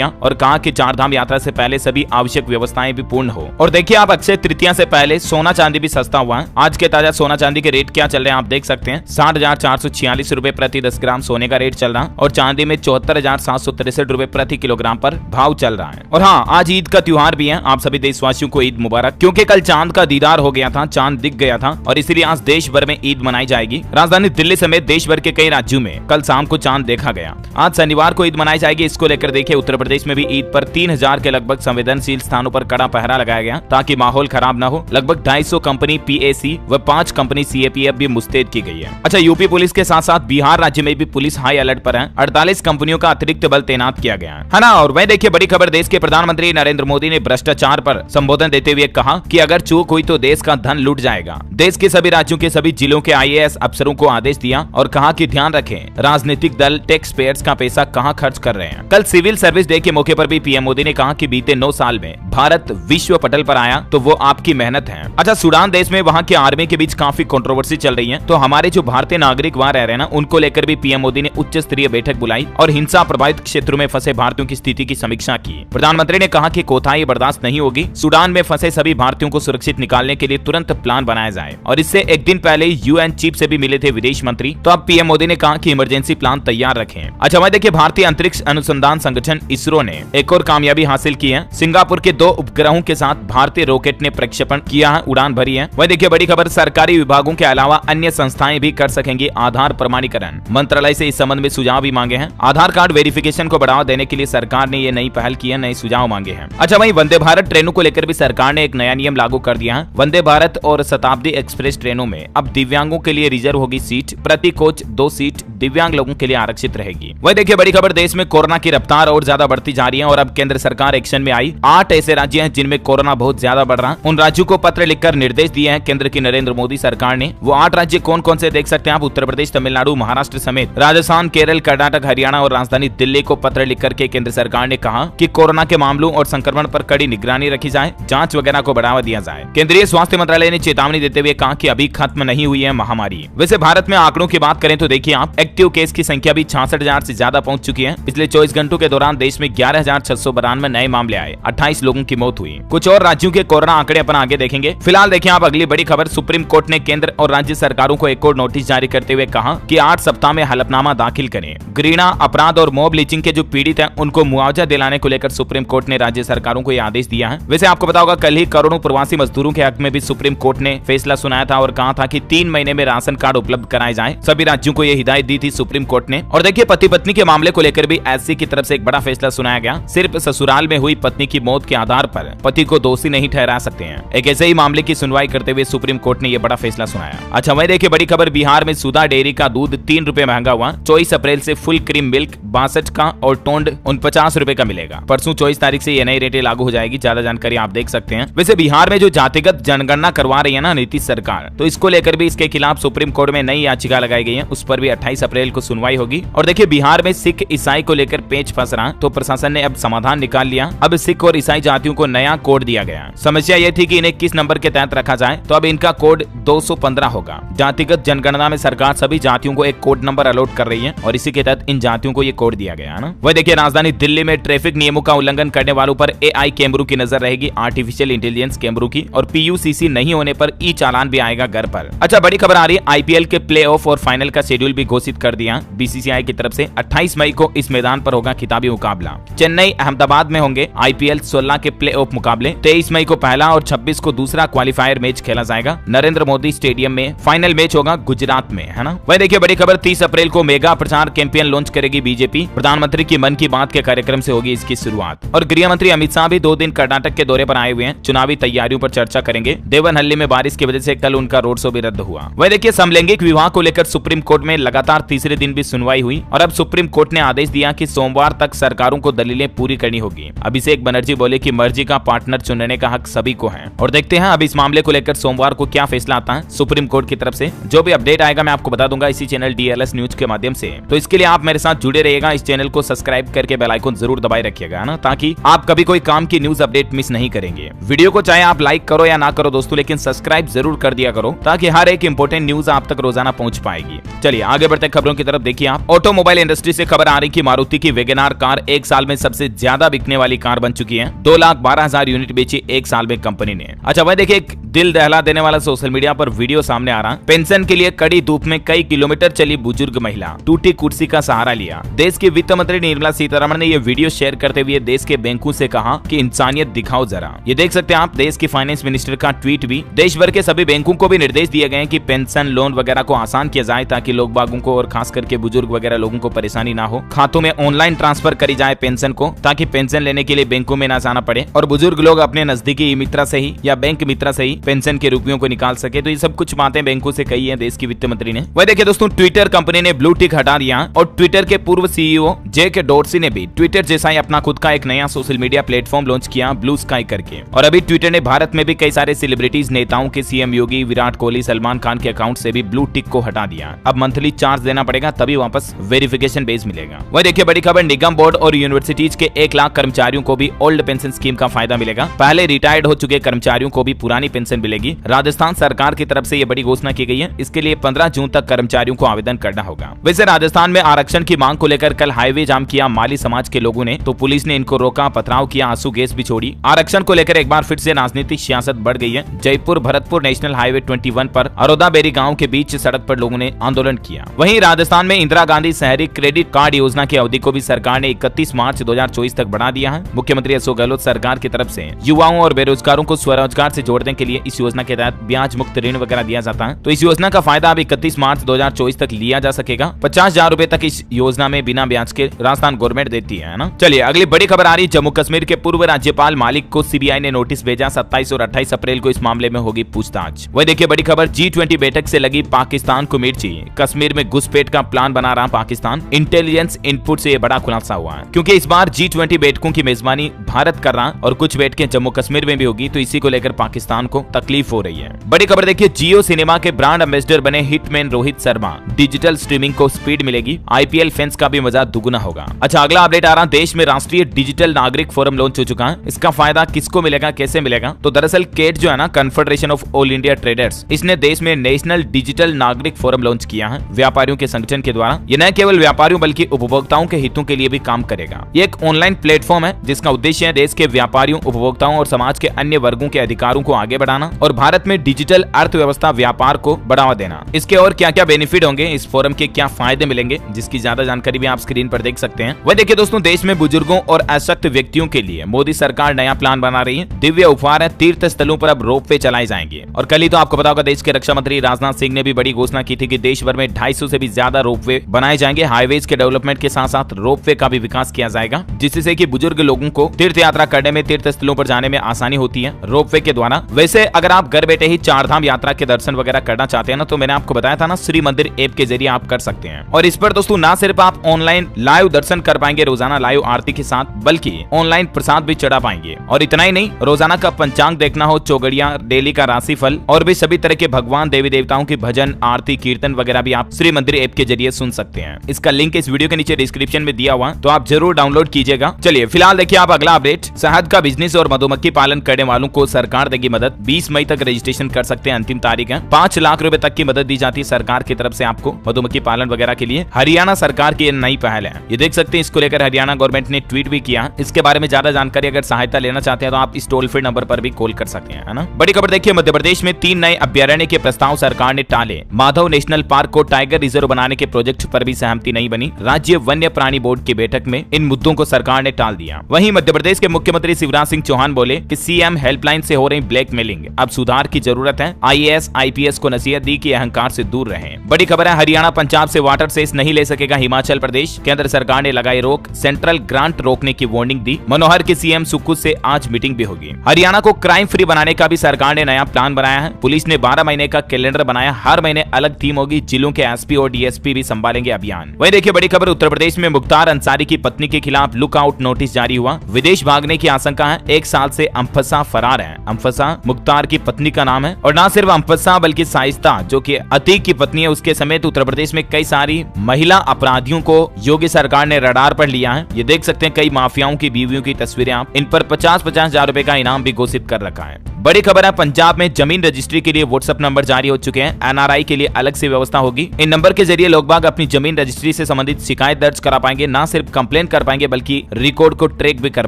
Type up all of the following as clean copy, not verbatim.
और कहा कि चारधाम यात्रा से पहले सभी आवश्यक व्यवस्थाएं भी पूर्ण हो। और देखिए आप अक्षय तृतीया से पहले सोना चांदी भी सस्ता हुआ है। आज के ताजा सोना चांदी के रेट क्या चल रहे हैं आप देख सकते हैं। 60,446 रुपए प्रति 10 ग्राम सोने का रेट चल रहा है और चांदी में 74,763 रुपए प्रति किलोग्राम पर भाव चल रहा है। और हाँ, आज ईद का त्योहार भी है। आप सभी देशवासियों को ईद मुबारक, क्योंकि कल चांद का दीदार हो गया था, चांद दिख गया था और इसीलिए आज देश भर में ईद मनाई जाएगी। राजधानी दिल्ली समेत देश भर के कई राज्यों में कल शाम को चांद देखा गया। आज शनिवार को ईद मनाई जाएगी। इसको लेकर देखिए उत्तर प्रदेश में भी ईद पर 3000 के लगभग संवेदनशील स्थानों पर कड़ा पहरा लगाया गया ताकि माहौल खराब न हो। लगभग 250 कंपनी पीएसी व 5 कंपनी सीएपीएफ भी मुस्तैद की गई है। अच्छा, यूपी पुलिस के साथ साथ बिहार राज्य में भी पुलिस हाई अलर्ट पर है। 48 कंपनियों का अतिरिक्त बल तैनात किया गया है ना। और वह देखिए बड़ी खबर, देश के प्रधानमंत्री नरेंद्र मोदी ने भ्रष्टाचार पर संबोधन देते हुए कहा कि अगर चूक हुई तो देश का धन लूट जाएगा। देश के सभी राज्यों के सभी जिलों के आईएएस अफसरों को आदेश दिया और कहा कि ध्यान रखें राजनीतिक दल टैक्स पेयर्स का पैसा कहां खर्च कर रहे हैं। कल सिविल सर्विस डे के मौके पर भी पीएम मोदी ने कहा कि बीते 9 साल में भारत विश्व पटल पर आया तो वो आपकी मेहनत है। अच्छा, सूडान देश में वहां की आर्मी के बीच काफी कंट्रोवर्सी चल रही है, तो हमारे जो भारतीय नागरिक वहां रह रहे हैं ना, उनको लेकर भी पीएम मोदी ने उच्च स्तरीय बैठक बुलाई और हिंसा प्रभावित क्षेत्रों में फंसे भारतीयों की स्थिति की समीक्षा की। प्रधानमंत्री ने कहा कि कोताही बर्दाश्त नहीं होगी। सूडान में फंसे सभी भारतीयों को सुरक्षित निकालने के लिए तुरंत प्लान बनाया जाए। और इससे एक दिन पहले यूएन चीफ से भी मिले थे विदेश मंत्री, तो अब पीएम मोदी ने कहा कि इमरजेंसी प्लान तैयार रखें। अच्छा, वह देखिए भारतीय अंतरिक्ष अनुसंधान संगठन इसरो ने एक और कामयाबी हासिल की है। सिंगापुर के 2 उपग्रहों के साथ भारतीय रॉकेट ने प्रक्षेपण किया है, उड़ान भरी है। वह देखिए बड़ी खबर, सरकारी विभागों के अलावा अन्य संस्थाएं भी कर सकेंगी आधार प्रमाणीकरण। मंत्रालय से इस संबंध में सुझाव भी मांगे हैं। आधार कार्ड वेरिफिकेशन को बढ़ावा देने के लिए सरकार ने ये नई पहल की है, नए सुझाव मांगे हैं। अच्छा, वहीं वंदे भारत ट्रेनों को लेकर भी सरकार ने एक नया नियम लागू कर दिया है। वंदे भारत और शताब्दी एक्सप्रेस ट्रेनों में अब दिव्यांगों के लिए रिजर्व होगी सीट। प्रति कोच 2 सीट दिव्यांग लोगों के लिए आरक्षित रहेगी। वह देखिए बड़ी खबर, देश में कोरोना की रफ्तार और ज्यादा बढ़ती जा रही है और अब केंद्र सरकार एक्शन में आई। 8 ऐसे राज्य हैं जिनमें कोरोना बहुत ज्यादा बढ़ रहा है। उन राज्यों को पत्र लिखकर निर्देश दिए हैं केंद्र की नरेंद्र मोदी सरकार ने। वो 8 राज्य कौन कौन से देख सकते हैं आप, उत्तर प्रदेश, तमिलनाडु, महाराष्ट्र समेत राजस्थान, केरल, कर्नाटक, हरियाणा और राजधानी दिल्ली को पत्र लिख करके केंद्र सरकार ने कहा कि कोरोना के मामलों और संक्रमण पर कड़ी निगरानी रखी जाए, जांच वगैरह को बढ़ावा दिया जाए। केंद्रीय स्वास्थ्य मंत्रालय ने चेतावनी देते हुए कहा कि अभी खत्म नहीं हुई है महामारी। वैसे भारत में आंकड़ों की बात करें तो देखिए आप, एक्टिव केस की संख्या भी 66,000 से ज्यादा पहुंच चुकी है। पिछले 24 घंटों के दौरान देश में 11,692 नए मामले आए, 28 लोगों की मौत हुई। कुछ और राज्यों के कोरोना आंकड़े अपन आगे देखेंगे। फिलहाल देखिए आप अगली बड़ी खबर, सुप्रीम कोर्ट ने केंद्र और राज्य सरकारों को एक और नोटिस जारी करते हुए कहा कि 8 सप्ताह में हलफनामा दाखिल करें। घृणा, अपराध और मॉब लिंचिंग के जो पीड़ित हैं उनको मुआवजा दिलाने को लेकर सुप्रीम कोर्ट ने राज्य सरकारों को यह आदेश दिया है। वैसे आपको पता होगा कल ही करोड़ों प्रवासी मजदूरों के हक में भी सुप्रीम कोर्ट ने फैसला सुनाया था और कहा था कि 3 महीने में राशन कार्ड उपलब्ध कराए जाएं। सभी राज्यों को यह हिदायत दी थी सुप्रीम कोर्ट ने। और देखिए पति पत्नी के मामले को लेकर भी एससी की तरफ से एक बड़ा फैसला सुनाया गया। सिर्फ ससुराल में हुई पत्नी की मौत के आधार पर पति को दोषी नहीं ठहरा सकते हैं। एक ऐसे ही मामले की सुनवाई करते हुए सुप्रीम कोर्ट ने यह बड़ा फैसला सुनाया। अच्छा, वही देखिए बड़ी खबर, बिहार में सुधा डेयरी का दूध 3 रुपए महंगा हुआ। 24 अप्रैल से फुल क्रीम मिल्क 62 का और टोंड 49 रुपए का मिलेगा। परसों 24 तारीख से ये नई रेटें लागू हो जाएगी। ज्यादा जानकारी आप देख सकते हैं। वैसे बिहार में जो जातिगत जनगणना करवा रही है ना नीतीश सरकार, तो इसको लेकर भी इसके खिलाफ सुप्रीम कोर्ट में नई याचिका लगाई गई है। उस पर भी 28 अप्रैल को सुनवाई होगी। और देखिए बिहार में सिख ईसाई को लेकर पेच फंस रहा, तो प्रशासन ने अब समाधान निकाल लिया। अब सिख और ईसाई जातियों को नया कोड दिया गया। समस्या यह थी कि इन्हें किस नंबर के तहत रखा जाए, तो अब इनका कोड 215 होगा। जातिगत जनगणना में सरकार सभी जातियों को एक कोड नंबर अलॉट कर रही है और इसी के तहत इन जातियों को ये कोड दिया गया है ना। वह देखिए राजधानी दिल्ली में ट्रैफिक नियमों का उल्लंघन करने वालों पर एआई कैमरों की नजर रहेगी, आर्टिफिशियल इंटेलिजेंस कैमरों की, और पीयूसीसी नहीं होने पर ई चालान भी आएगा घर पर। अच्छा, बड़ी खबर आ रही है, आईपीएल के प्ले ऑफ और फाइनल का शेड्यूल भी घोषित कर दिया बीसीसीआई की तरफ से। 28 मई को इस मैदान पर होगा खिताबी मुकाबला। चेन्नई अहमदाबाद में होंगे आईपीएल 16 के प्ले ऑफ मुकाबले। 23 मई को पहला और 26 को दूसरा क्वालिफायर मैच खेला जाएगा। नरेंद्र मोदी स्टेडियम में फाइनल मैच होगा गुजरात में, है ना। वही देखिए बड़ी खबर, 30 अप्रैल को मेगा प्रचार कैंपेन लॉन्च करेगी बीजेपी। प्रधानमंत्री की मन की बात के कार्यक्रम से होगी इसकी शुरुआत। और गृह मंत्री अमित शाह भी 2 दिन कर्नाटक के दौरे पर आए हुए हैं। चुनावी तैयारियों पर चर्चा करेंगे। देवनहल्ली में बारिश की वजह से कल उनका रोड शो भी रद्द हुआ। वही देखिए समलैंगिक विवाह को लेकर सुप्रीम कोर्ट में लगातार तीसरे दिन भी सुनवाई हुई और अब सुप्रीम कोर्ट ने आदेश दिया कि सोमवार तक सरकारों को दलीलें पूरी करनी होगी। अभिषेक बनर्जी बोले कि मर्जी का पार्टनर चुनने का हक सभी को है। और देखते हैं अब इस मामले को लेकर सोमवार को क्या फैसला आता है सुप्रीम कोर्ट की तरफ से। जो भी अपडेट आएगा मैं आपको बता दूंगा इसी चैनल डीएलएस न्यूज के माध्यम से। तो इसके लिए आप मेरे साथ जुड़े रहिएगा। इस चैनल को सब्सक्राइब करके बेल आइकन जरूर दबाए रखिएगा ना, ताकि आप कभी कोई काम की न्यूज अपडेट मिस नहीं करेंगे। वीडियो को चाहे आप लाइक करो या ना करो दोस्तों, लेकिन सब्सक्राइब जरूर कर दिया करो ताकि हर एक इंपॉर्टेंट न्यूज आप तक रोजाना पहुंच पाएगी। चलिए आगे बढ़ते खबरों की तरफ देखिए आप। ऑटोमोबाइल इंडस्ट्री से खबर आ रही कि मारुति की वैगनआर कार एक साल में सबसे ज्यादा बिकने वाली कार बन चुकी है। 2,12,000 यूनिट बेची एक साल में कंपनी ने। अच्छा भाई देखिए, एक दिल दहला देने वाला सोशल मीडिया पर वीडियो सामने आ रहा। पेंशन के लिए कड़ी धूप में कई किलोमीटर चली बुजुर्ग महिला, टूटी कुर्सी का सहारा लिया। देश की वित्त मंत्री निर्मला सीतारमण ने यह वीडियो शेयर करते हुए देश के बैंकों से कहा कि इंसानियत दिखाओ जरा। ये देख सकते हैं आप, देश की फाइनेंस मिनिस्टर का ट्वीट भी। देश भर के सभी बैंकों को भी निर्देश दिए गए कि पेंशन लोन वगैरह को आसान किया जाए ताकि लोग बागों को और खास करके बुजुर्ग वगैरह लोगों को परेशानी ना हो। खातों में ऑनलाइन ट्रांसफर करी जाए पेंशन को, ताकि पेंशन लेने के लिए बैंकों में ना जाना पड़े और बुजुर्ग लोग अपने नजदीकी मित्र से ही या बैंक मित्र से ही पेंशन के रुपयों को निकाल सके। तो ये सब कुछ बातें बैंकों से कही है देश की वित्त मंत्री ने। वह देखिए दोस्तों, ट्विटर कंपनी ने ब्लू टिक हटा दिया और ट्विटर के पूर्व सीईओ जेक डॉर्सी ने भी ट्विटर जैसा ही अपना खुद का एक नया सोशल मीडिया प्लेटफॉर्म लॉन्च किया, ब्लू स्काई करके। और अभी ट्विटर ने भारत में भी कई सारे सेलिब्रिटीज, नेताओं के सीएम योगी, विराट कोहली, सलमान खान के अकाउंट से भी ब्लू टिक को हटा दिया। अब मंथली चार्ज देना पड़ेगा तभी वापस वेरिफिकेशन बेस मिलेगा। वह देखिए बड़ी खबर, निगम बोर्ड और यूनिवर्सिटीज के 1 लाख कर्मचारियों को भी ओल्ड पेंशन स्कीम का फायदा मिलेगा। पहले रिटायर्ड हो चुके कर्मचारियों को भी पुरानी पेंशन मिलेगी। राजस्थान सरकार की तरफ से यह बड़ी घोषणा की गई है। इसके लिए 15 जून तक कर्मचारियों को आवेदन करना होगा। वैसे राजस्थान में आरक्षण की मांग को लेकर कल हाईवे जाम किया माली समाज के लोगों ने, तो पुलिस ने इनको रोका, पथराव किया, आंसू गैस भी छोड़ी। आरक्षण को लेकर एक बार फिर से राजनीतिक सियासत बढ़ गई है। जयपुर भरतपुर नेशनल हाईवे 21 पर अरोदाबेरी गांव के बीच सड़क पर लोगों ने आंदोलन किया। वहीं राजस्थान में इंदिरा गांधी शहरी क्रेडिट कार्ड योजना की अवधि को भी सरकार ने 31 मार्च 2024 तक बढ़ा दिया है। मुख्यमंत्री अशोक गहलोत सरकार की तरफ से युवाओं और बेरोजगारों को स्वरोजगार से जोड़ने के लिए इस योजना के तहत ब्याज मुक्त ऋण वगैरह दिया जाता है। तो इस योजना का फायदा अब 31 मार्च 2024 तक लिया जा सकेगा। 50,000 रूपए तक इस योजना में बिना ब्याज के राजस्थान गवर्नमेंट देती है ना। चलिए अगली बड़ी खबर आ रही, जम्मू कश्मीर के पूर्व राज्यपाल मालिक को सीबीआई ने नोटिस भेजा। 27 और 28 अप्रैल को इस मामले में होगी पूछताछ। वह देखिए बड़ी खबर, G20 बैठक से लगी पाकिस्तान को मिर्ची। कश्मीर में घुसपैठ का प्लान बना रहा पाकिस्तान। इंटेलिजेंस इनपुट से यह बड़ा खुलासा हुआ है, क्योंकि इस बार G20 बैठकों की मेजबानी भारत कर रहा और कुछ बैठकें जम्मू कश्मीर में भी होगी। तो इसी को लेकर पाकिस्तान को तकलीफ हो रही है। बड़ी खबर देखिए, जियो सिनेमा के ब्रांड एम्बेसडर बने hitman Rohit Sharma. Digital streaming को स्पीड मिलेगी, IPL फैंस का भी मजा दुगुना होगा। अच्छा अगला अपडेट आ रहा, देश में राष्ट्रीय डिजिटल नागरिक फोरम लॉन्च हो चुका है। इसका फायदा किसको मिलेगा, कैसे मिलेगा? तो दरअसल केट जो है ना, confederation of all India traders, इसने देश में नेशनल डिजिटल नागरिक फोरम लॉन्च किया है व्यापारियों के संगठन के द्वारा। ये न केवल व्यापारियों बल्कि उपभोक्ताओं के हितों के लिए भी काम करेगा। ये एक ऑनलाइन प्लेटफॉर्म है जिसका उद्देश्य है देश के व्यापारियों, उपभोक्ताओं और समाज के अन्य वर्गों के अधिकारों को आगे बढ़ाना और भारत में डिजिटल अर्थव्यवस्था व्यापार को बढ़ावा देना। इसके और क्या क्या बेनिफिट होंगे, इस फोरम के क्या फायदे मिलेंगे, जिसकी ज्यादा जानकारी भी आप स्क्रीन पर देख सकते हैं। वह देखिए दोस्तों, देश में बुजुर्गों और अशक्त व्यक्तियों के लिए मोदी सरकार नया प्लान बना रही है। दिव्य उपहार है, तीर्थ स्थलों पर अब रोपवे चलाए जाएंगे। और कल ही तो आपको पता होगा, देश के रक्षा मंत्री राजनाथ सिंह ने भी बड़ी घोषणा की थी कि देश भर में 250 से भी ज्यादा रोपवे बनाए जाएंगे। हाईवेज के डेवलपमेंट के साथ साथ रोपवे का भी विकास किया जाएगा, जिससे कि बुजुर्ग लोगों को तीर्थ यात्रा करने में, तीर्थ स्थलों पर जाने में आसानी होती है रोपवे के द्वारा। वैसे अगर आप घर बैठे ही 4 धाम यात्रा के दर्शन वगैरह करना चाहते हैं ना, तो मैंने आपको बताया था ना, श्री मंदिर ऐप के जरिए आप कर सकते हैं। और इस पर दोस्तों ना सिर्फ आप ऑनलाइन लाइव दर्शन कर पाएंगे रोजाना लाइव आरती के साथ, बल्कि ऑनलाइन प्रसाद भी चढ़ा पाएंगे। और इतना ही नहीं, रोजाना का पंचांग देखना हो, चौगड़िया, डेली का राशिफल और भी सभी तरह के भगवान देवी देवताओं की भजन, आरती, कीर्तन वगैरह भी आप श्री मंदिर ऐप के जरिए सुन सकते हैं। इसका लिंक इस वीडियो के नीचे डिस्क्रिप्शन में दिया हुआ, तो आप जरूर डाउनलोड कीजिएगा। चलिए फिलहाल देखिए आप अगला अपडेट, शहद का बिजनेस और मधुमक्खी पालन करने वालों को सरकार देगी मदद। 20 मई तक रजिस्ट्रेशन कर सकते हैं, अंतिम तारीख है। 5 लाख रुपए तक की मदद दी जाती है सरकार की तरफ से आपको मधुमक्खी पालन वगैरह के लिए। हरियाणा सरकार की नई पहल है, ये देख सकते हैं। इसको लेकर हरियाणा गवर्नमेंट ने ट्वीट भी किया। इसके बारे में ज्यादा जानकारी अगर सहायता लेना चाहते हैं तो आप इस टोल फ्री नंबर पर भी कॉल कर सकते हैं, है ना। बड़ी खबर देखिए, मध्य प्रदेश में 3 नए अभ्यारण्य के प्रस्ताव सरकार ने टाले। माधव नेशनल पार्क को टाइगर रिजर्व बनाने के प्रोजेक्ट पर भी सहमति नहीं बनी। राज्य वन्य प्राणी बोर्ड की बैठक में इन मुद्दों को सरकार ने टाल दिया। वहीं मध्य प्रदेश के मुख्यमंत्री शिवराज सिंह चौहान बोले कि सीएम हेल्पलाइन से हो रही ब्लैकमेलिंग अब सुधार की जरूरत है। IAS IPS को नसीहत दी कि अहंकार से दूर रहें। बड़ी खबर है, हरियाणा पंजाब से वाटर सेस नहीं ले सकेगा हिमाचल प्रदेश। केंद्र सरकार ने लगाई रोक, सेंट्रल ग्रांट रोकने की वार्निंग दी। मनोहर के सीएम सुक्खू से आज मीटिंग भी होगी। हरियाणा को क्राइम फ्री बनाने का भी सरकार ने नया प्लान बनाया है। पुलिस ने 12 महीने का कैलेंडर बनाया, हर महीने अलग थीम होगी। जिलों के SP और DSP भी संभालेंगे अभियान। वहीं देखिए बड़ी खबर, उत्तर प्रदेश में मुख्तार अंसारी की पत्नी के खिलाफ लुकआउट नोटिस जारी हुआ। विदेश भागने की आशंका है। 1 साल से अम्फसा फरार है। अम्फसा मुख्तार की पत्नी का नाम है। और न सिर्फ अम्फसा बल्कि साइस्ता जो कि अतीक की पत्नी है, उसके समेत उत्तर प्रदेश में कई सारी महिला अपराधियों को योगी सरकार ने रडार पर लिया है। ये देख सकते हैं, कई माफियाओं की बीवियों की तस्वीरें आप। इन पर 50-50 हजार रुपए का इनाम भी घोषित कर रखा है। बड़ी खबर है, पंजाब में जमीन रजिस्ट्री के लिए व्हाट्सएप नंबर जारी हो चुके हैं। एनआरआई के लिए अलग से व्यवस्था होगी। इन नंबर के जरिए लोग बाग अपनी जमीन रजिस्ट्री से संबंधित शिकायत दर्ज करा पाएंगे, न सिर्फ कंप्लेंट कर पाएंगे बल्कि रिकॉर्ड को ट्रैक भी कर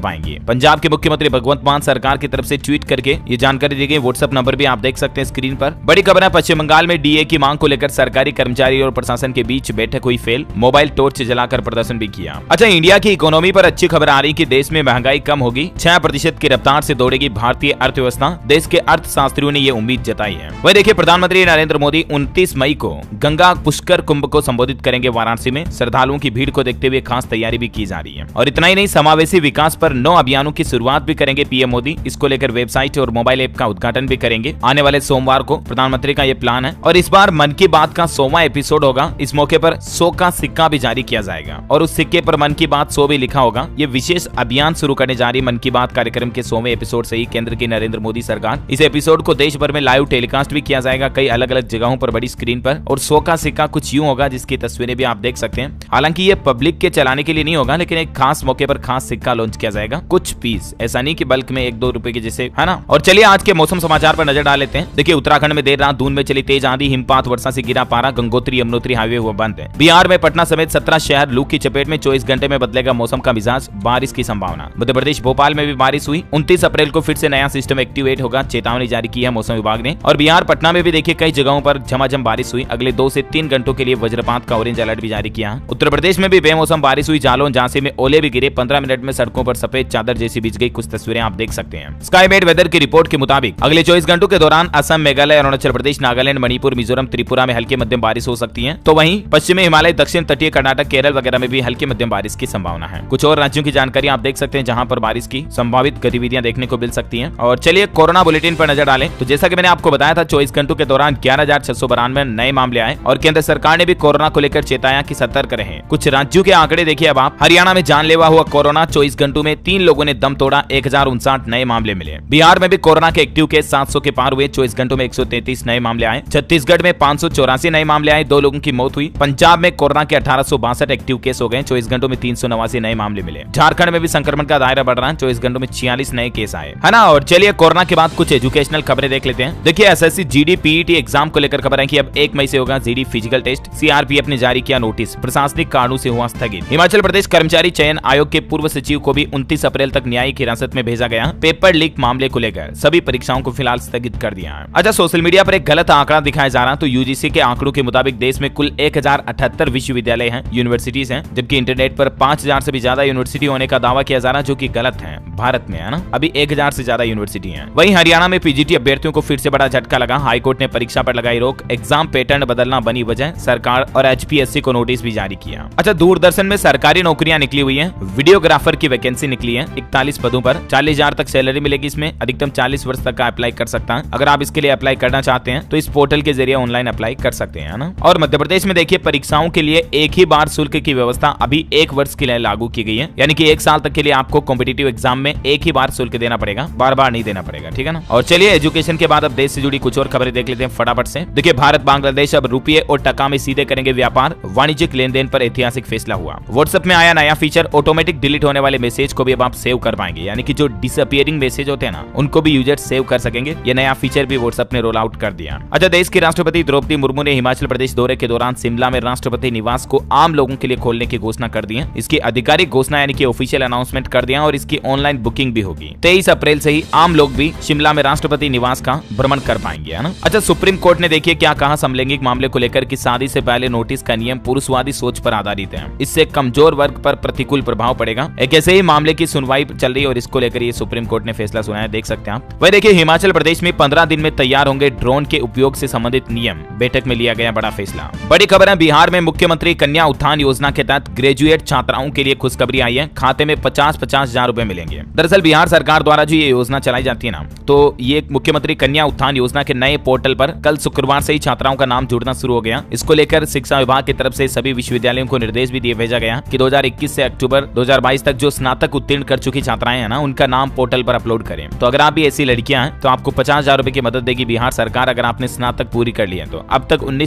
पाएंगे। पंजाब के मुख्यमंत्री भगवंत मान सरकार की तरफ से ट्वीट करके ये जानकारी दी गई। व्हाट्सएप नंबर भी आप देख सकते हैं स्क्रीन पर। बड़ी खबर है, पश्चिम बंगाल में डीए की मांग को लेकर सरकारी कर्मचारी और प्रशासन के बीच बैठक हुई फेल। मोबाइल टॉर्च जलाकर प्रदर्शन भी किया। अच्छा, इंडिया की इकोनॉमी पर अच्छी खबर आ रही कि देश में महंगाई कम होगी, 6% की रफ्तार से दौड़ेगी भारतीय अर्थव्यवस्था। देश के अर्थशास्त्रियों ने ये उम्मीद जताई है। वही देखिए, प्रधानमंत्री नरेंद्र मोदी 29 मई को गंगा पुष्कर कुंभ को संबोधित करेंगे वाराणसी में। श्रद्धालुओं की भीड़ को देखते हुए खास तैयारी भी की जा रही है। और इतना ही नहीं, समावेशी विकास पर 9 अभियानों की शुरुआत भी करेंगे पीएम मोदी। इसको लेकर वेबसाइट और मोबाइल ऐप का उद्घाटन भी करेंगे। आने वाले सोमवार को प्रधानमंत्री का ये प्लान है। और इस बार मन की बात का 100वां एपिसोड होगा। इस मौके पर 100 का सिक्का भी जारी किया जाएगा और उस सिक्के पर मन की बात 100 भी लिखा होगा। ये विशेष अभियान शुरू करने जा रही मन की बात कार्यक्रम के 100वें एपिसोड से ही केंद्र की नरेंद्र मोदी सरकार। इस एपिसोड को देश भर में लाइव टेलीकास्ट भी किया जाएगा, कई अलग अलग जगहों पर बड़ी स्क्रीन पर। और 100 का सिक्का कुछ यूं होगा जिसकी तस्वीरें भी आप देख सकते हैं। हालांकि ये पब्लिक के चलाने के लिए नहीं होगा, लेकिन एक खास मौके पर खास सिक्का लॉन्च किया जाएगा। कुछ पीस, ऐसा नहीं कि बल्क में 1-2 रुपए के जैसे, है ना। और चलिए आज के मौसम समाचार पर नजर डाल लेते हैं। देखिए, उत्तराखंड में देर रात दून में चली तेज आंधी, हिमपात, वर्षा से गिरा पारा, गंगोत्री यमुनोत्री हाईवे हुआ बंद है। बिहार में पटना समेत 17 शहर लू की चपेट में, 24 घंटे में बदलेगा मौसम का मिजाज, बारिश की संभावना। मध्य प्रदेश भोपाल में भी बारिश हुई। 29 अप्रैल को फिर से नया सिस्टम एक्टिवेट होगा, चेतावनी जारी की है मौसम विभाग ने। और बिहार पटना में भी देखिए कई जगहों पर झमाझम बारिश हुई। अगले 2 से 3 घंटों के लिए वज्रपात का ऑरेंज अलर्ट भी जारी किया। उत्तर प्रदेश में भी बेमौसम बारिश हुई। जालौन झांसी में ओले भी गिरे। 15 मिनट में सड़कों पर सफेद चादर जैसी बिछ गई। कुछ तस्वीरें आप देख सकते हैं। स्काईमेट वेदर की रिपोर्ट के मुताबिक अगले 24 घंटों के दौरान असम, मेघालय, अरुणाचल प्रदेश, नागालैंड, मणिपुर, मिजोरम, त्रिपुरा में हल्की मध्यम बारिश हो सकती है। तो वहीं पश्चिमी हिमालय, दक्षिण तटीय कर्नाटक, केरल वगैरह में भी हल्की मध्यम बारिश की संभावना है। कुछ और राज्यों की जानकारी आप देख सकते हैं जहां पर बारिश की संभावित गतिविधियां देखने को मिल सकती हैं। और चलिए कोरोना बुलेटिन पर नजर डालें तो जैसा कि मैंने आपको बताया था, 24 घंटों के दौरान 11,692 नए मामले आए और केंद्र सरकार ने भी कोरोना को लेकर चेताया कि सतर्क रहें। कुछ राज्यों के आंकड़े देखिए अब आप। हरियाणा में जानलेवा हुआ कोरोना, 24 घंटों में 3 लोगों ने दम तोड़ा, 1059 नए मामले मिले। बिहार में भी कोरोना के एक्टिव केस 700 के पार हुए, 24 घंटों में 133 नए मामले आए। छत्तीसगढ़ में 584 नए मामले आए, 2 लोगों की मौत हुई। पंजाब में कोरोना के 1862 एक्टिव केस हो गए, 24 घंटों में 389 नए मामले मिले। झारखंड में भी संक्रमण का दायरा बढ़ रहा है, 24 घंटों में 46 नए केस आए, है ना। और चलिए कोरोना के बाद कुछ एजुकेशनल खबरें देख लेते हैं। देखिए, एसएससी जीडी पीईटी एग्जाम को लेकर खबर है कि अब 1 मई से होगा जीडी फिजिकल टेस्ट। सीआरपीएफ ने जारी किया नोटिस, प्रशासनिक कारणों से हुआ स्थगित। हिमाचल प्रदेश कर्मचारी चयन आयोग के पूर्व सचिव को भी 29 अप्रैल तक न्यायिक हिरासत में भेजा गया। पेपर लीक मामले को लेकर सभी परीक्षाओं को फिलहाल स्थगित कर दिया है। अच्छा, सोशल मीडिया पर एक गलत आंकड़ा दिखाया जा रहा है। तो यूजीसी के आंकड़ों के मुताबिक देश में कुल 1078 विश्वविद्यालय हैं, यूनिवर्सिटीज हैं, जबकि इंटरनेट पर 5000 से भी ज्यादा यूनिवर्सिटी होने का दावा किया जा रहा है, जो कि गलत है। भारत में, है ना, अभी 1000 से ज्यादा यूनिवर्सिटी हैं। वहीं हरियाणा में पीजीटी अभ्यर्थियों को फिर से बड़ा झटका लगा। हाईकोर्ट ने परीक्षा पर लगाई रोक, एग्जाम पैटर्न बदलना बनी वजह। सरकार और एचपीएससी को नोटिस भी जारी किया। अच्छा, दूरदर्शन में सरकारी नौकरियां निकली हुई हैं। वीडियोग्राफर की वैकेंसी निकली है 41 पदों पर। 40,000 तक सैलरी मिलेगी। इसमें अधिकतम 40 वर्ष तक का अप्लाई कर सकता है। अगर आप इसके लिए अप्लाई करना चाहते हैं तो इस पोर्टल के जरिए ऑनलाइन अप्लाई कर सकते हैं, ना। और मध्य प्रदेश में देखिए परीक्षाओं के लिए एक ही बार शुल्क की व्यवस्था अभी 1 वर्ष के लिए लागू की गई है, यानी कि 1 साल तक के लिए आपको कॉम्पिटिटिव एग्जाम में एक ही बार शुल्क देना पड़ेगा, बार बार नहीं देना पड़ेगा, ठीक है ना। और चलिए एजुकेशन के बाद अब देश से जुड़ी कुछ और खबरें देख लेते हैं फटाफट से। देखिए, भारत बांग्लादेश अब रुपये और टका में सीधे करेंगे व्यापार। वाणिज्यिक लेन देन पर ऐतिहासिक फैसला हुआ। व्हाट्सएप में आया नया फीचर, ऑटोमेटिक डिलीट होने वाले मैसेज को भी अब आप सेव कर पाएंगे, यानी कि जो डिसअपियरिंग मैसेज होते हैं ना, उनको भी यूजर सेव कर सकेंगे। ये नया फीचर भी व्हाट्सएप ने रोल आउट कर दिया। अच्छा, देश की राष्ट्रपति द्रौपदी मुर्मू ने हिमाचल प्रदेश दौरे के दौरान शिमला में राष्ट्रपति निवास को आम लोगों के लिए खोलने की घोषणा कर दी है। इसकी आधिकारिक घोषणा यानी कि ऑफिशियल अनाउंसमेंट कर दिया और इसकी ऑनलाइन बुकिंग भी होगी। 23 अप्रैल से ही आम लोग भी शिमला में राष्ट्रपति निवास का भ्रमण कर पाएंगे, है ना। अच्छा, सुप्रीम कोर्ट ने देखिए क्या कहा समलैंगिक मामले को लेकर कि शादी से पहले नोटिस का नियम पुरुषवादी सोच पर आधारित है। इससे कमजोर वर्ग पर प्रतिकूल प्रभाव पड़ेगा। एक ऐसे ही मामले की सुनवाई चल रही है और इसको लेकर ये सुप्रीम कोर्ट ने फैसला सुनाया, देख सकते हैं आप। वही देखिए, हिमाचल प्रदेश में 15 दिन में तैयार होंगे ड्रोन के उपयोग से संबंधित नियम। बैठक में लिया गया बड़ा फैसला। बड़ी खबर है, बिहार में मुख्यमंत्री कन्या उत्थान योजना के तहत ग्रेजुएट छात्राओं के लिए खुशखबरी आई है। खाते में 50-50 हजार रुपए मिलेंगे। दरअसल बिहार सरकार द्वारा जो ये योजना चलाई जाती है ना, तो ये मुख्यमंत्री कन्या उत्थान योजना के नए पोर्टल पर कल शुक्रवार से ही छात्राओं का नाम जुड़ना शुरू हो गया। इसको लेकर शिक्षा विभाग की तरफ से सभी विश्वविद्यालयों को निर्देश भी दिए भेजा गया कि 2021 से अक्टूबर 2022 तक जो स्नातक उत्तीर्ण कर चुकी छात्राएं हैं ना, उनका नाम पोर्टल पर अपलोड करें। तो अगर आप भी ऐसी लड़कियां हैं तो आपको 50,000 रुपए की मदद देगी बिहार सरकार, अगर आपने स्नातक पूरी कर ली है तो। अब तक 19